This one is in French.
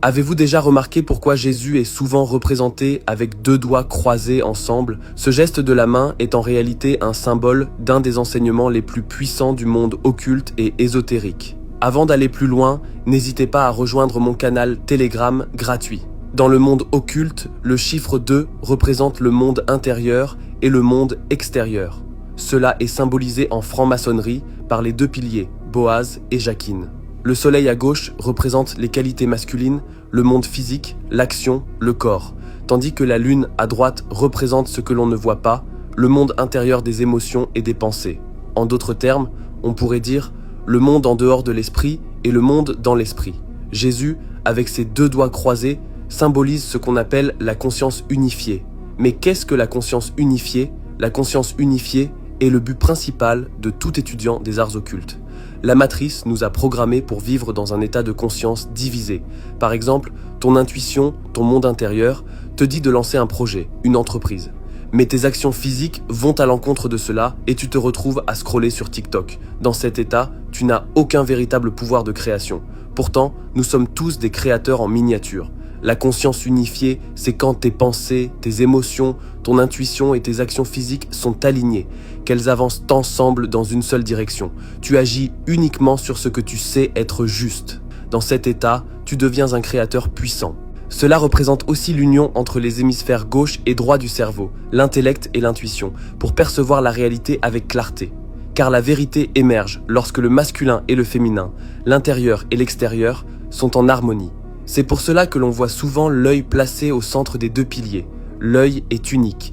Avez-vous déjà remarqué pourquoi Jésus est souvent représenté avec deux doigts croisés ensemble? Ce geste de la main est en réalité un symbole d'un des enseignements les plus puissants du monde occulte et ésotérique. Avant d'aller plus loin, n'hésitez pas à rejoindre mon canal Telegram gratuit. Dans le monde occulte, le chiffre 2 représente le monde intérieur et le monde extérieur. Cela est symbolisé en franc-maçonnerie par les deux piliers, Boaz et Jachin. Le soleil à gauche représente les qualités masculines, le monde physique, l'action, le corps, tandis que la lune à droite représente ce que l'on ne voit pas, le monde intérieur des émotions et des pensées. En d'autres termes, on pourrait dire le monde en dehors de l'esprit et le monde dans l'esprit. Jésus, avec ses deux doigts croisés, symbolise ce qu'on appelle la conscience unifiée. Mais qu'est-ce que la conscience unifiée? La conscience unifiée est le but principal de tout étudiant des arts occultes. La matrice nous a programmés pour vivre dans un état de conscience divisé. Par exemple, ton intuition, ton monde intérieur, te dit de lancer un projet, une entreprise. Mais tes actions physiques vont à l'encontre de cela et tu te retrouves à scroller sur TikTok. Dans cet état, tu n'as aucun véritable pouvoir de création. Pourtant, nous sommes tous des créateurs en miniature. La conscience unifiée, c'est quand tes pensées, tes émotions, ton intuition et tes actions physiques sont alignées, qu'elles avancent ensemble dans une seule direction. Tu agis uniquement sur ce que tu sais être juste. Dans cet état, tu deviens un créateur puissant. Cela représente aussi l'union entre les hémisphères gauche et droit du cerveau, l'intellect et l'intuition, pour percevoir la réalité avec clarté. Car la vérité émerge lorsque le masculin et le féminin, l'intérieur et l'extérieur, sont en harmonie. C'est pour cela que l'on voit souvent l'œil placé au centre des deux piliers. L'œil est unique.